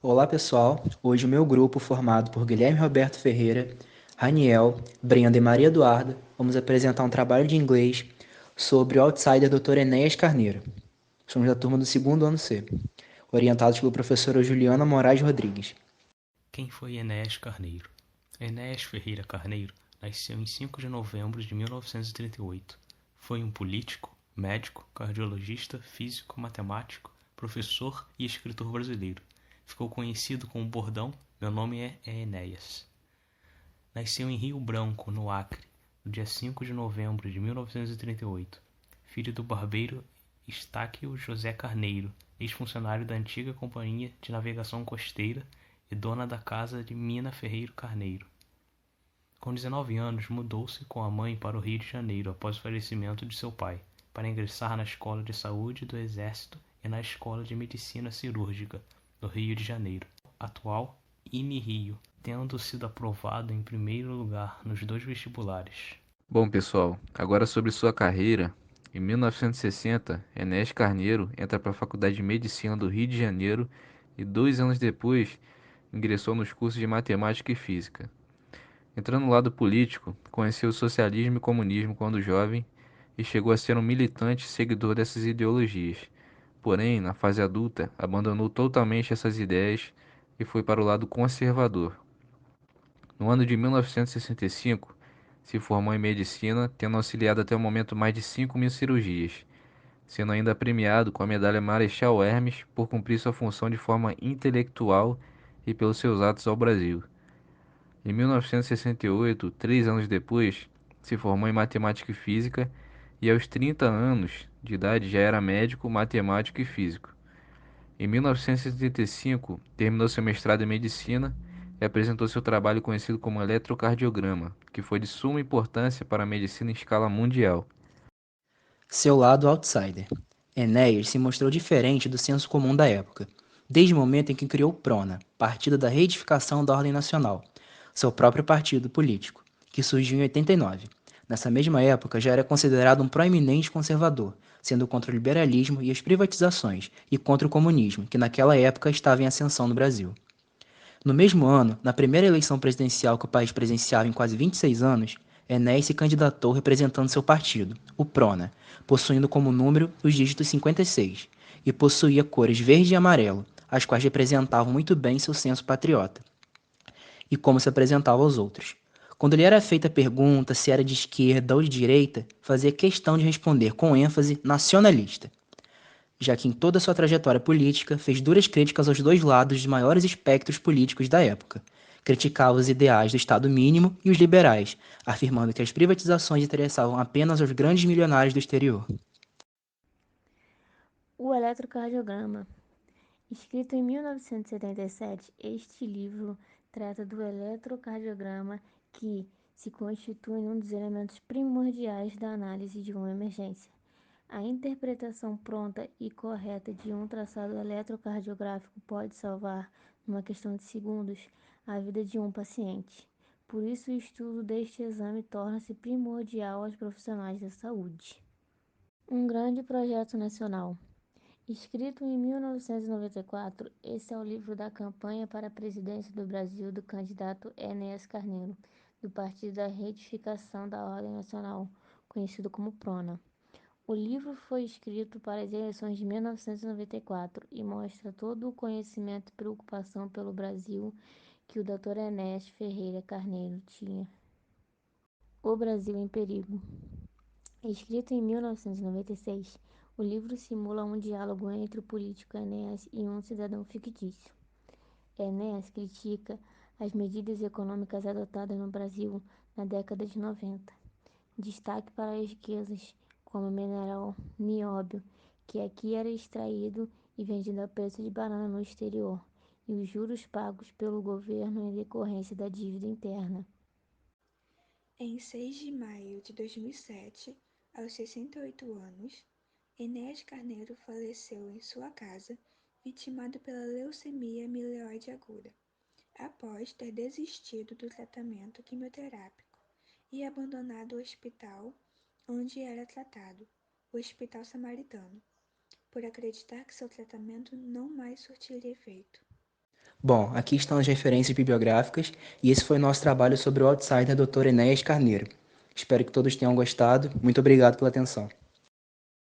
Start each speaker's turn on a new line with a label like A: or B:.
A: Olá pessoal, hoje o meu grupo, formado por Guilherme Roberto Ferreira, Raniel, Brenda e Maria Eduarda, vamos apresentar um trabalho de inglês sobre o outsider Dr. Enéas Carneiro. Somos da turma do segundo ano C, orientados pela professora Juliana Moraes Rodrigues.
B: Quem foi Enéas Carneiro? Enéas Ferreira Carneiro nasceu em 5 de novembro de 1938. Foi um político, médico, cardiologista, físico, matemático, professor e escritor brasileiro. Ficou conhecido com o bordão "Meu nome é Enéas". Nasceu em Rio Branco, no Acre, no dia 5 de novembro de 1938, filho do barbeiro Estáquio José Carneiro, ex-funcionário da antiga Companhia de Navegação Costeira e dona da casa de Mina Ferreiro Carneiro. Com 19 anos, mudou-se com a mãe para o Rio de Janeiro após o falecimento de seu pai, para ingressar na Escola de Saúde do Exército e na Escola de Medicina Cirúrgica do Rio de Janeiro, atual INE-Rio, tendo sido aprovado em primeiro lugar nos dois vestibulares.
C: Bom, pessoal, agora sobre sua carreira. Em 1960, Enéas Carneiro entra para a Faculdade de Medicina do Rio de Janeiro e 2 anos depois ingressou nos cursos de Matemática e Física. Entrando no lado político, conheceu o socialismo e comunismo quando jovem e chegou a ser um militante seguidor dessas ideologias. Porém, na fase adulta, abandonou totalmente essas ideias e foi para o lado conservador. No ano de 1965, se formou em medicina, tendo auxiliado até o momento mais de 5.000 cirurgias, sendo ainda premiado com a medalha Marechal Hermes por cumprir sua função de forma intelectual e pelos seus atos ao Brasil. Em 1968, 3 anos depois, se formou em matemática e física e aos 30 anos de idade já era médico, matemático e físico. Em 1975, terminou seu mestrado em medicina e apresentou seu trabalho conhecido como eletrocardiograma, que foi de suma importância para a medicina em escala mundial.
A: Seu lado outsider. Enéas se mostrou diferente do senso comum da época, desde o momento em que criou o PRONA, Partido da Reedificação da Ordem Nacional, seu próprio partido político, que surgiu em 89. Nessa mesma época, já era considerado um proeminente conservador, sendo contra o liberalismo e as privatizações, e contra o comunismo, que naquela época estava em ascensão no Brasil. No mesmo ano, na primeira eleição presidencial que o país presenciava em quase 26 anos, Enéas se candidatou representando seu partido, o PRONA, possuindo como número os dígitos 56, e possuía cores verde e amarelo, as quais representavam muito bem seu senso patriota, e como se apresentava aos outros. Quando lhe era feita a pergunta se era de esquerda ou de direita, fazia questão de responder com ênfase nacionalista, já que em toda sua trajetória política fez duras críticas aos dois lados dos maiores espectros políticos da época. Criticava os ideais do Estado mínimo e os liberais, afirmando que as privatizações interessavam apenas aos grandes milionários do exterior.
D: O eletrocardiograma. Escrito em 1977, este livro trata do eletrocardiograma que se constitui um dos elementos primordiais da análise de uma emergência. A interpretação pronta e correta de um traçado eletrocardiográfico pode salvar, numa questão de segundos, a vida de um paciente. Por isso, o estudo deste exame torna-se primordial aos profissionais da saúde. Um grande projeto nacional. Escrito em 1994, esse é o livro da campanha para a presidência do Brasil do candidato Enéas Carneiro, do Partido da Reedificação da Ordem Nacional, conhecido como PRONA. O livro foi escrito para as eleições de 1994 e mostra todo o conhecimento e preocupação pelo Brasil que o Dr. Enéas Ferreira Carneiro tinha. O Brasil em Perigo. Escrito em 1996, o livro simula um diálogo entre o político Enéas e um cidadão fictício. Enéas critica as medidas econômicas adotadas no Brasil na década de 90. Destaque para as riquezas, como o mineral nióbio, que aqui era extraído e vendido a preço de banana no exterior, e os juros pagos pelo governo em decorrência da dívida interna.
E: Em 6 de maio de 2007, aos 68 anos, Enéas Carneiro faleceu em sua casa, vitimado pela leucemia mieloide aguda, após ter desistido do tratamento quimioterápico e abandonado o hospital onde era tratado, o Hospital Samaritano, por acreditar que seu tratamento não mais surtiria efeito.
A: Bom, aqui estão as referências bibliográficas e esse foi o nosso trabalho sobre o outsider Dr. Enéas Carneiro. Espero que todos tenham gostado. Muito obrigado pela atenção.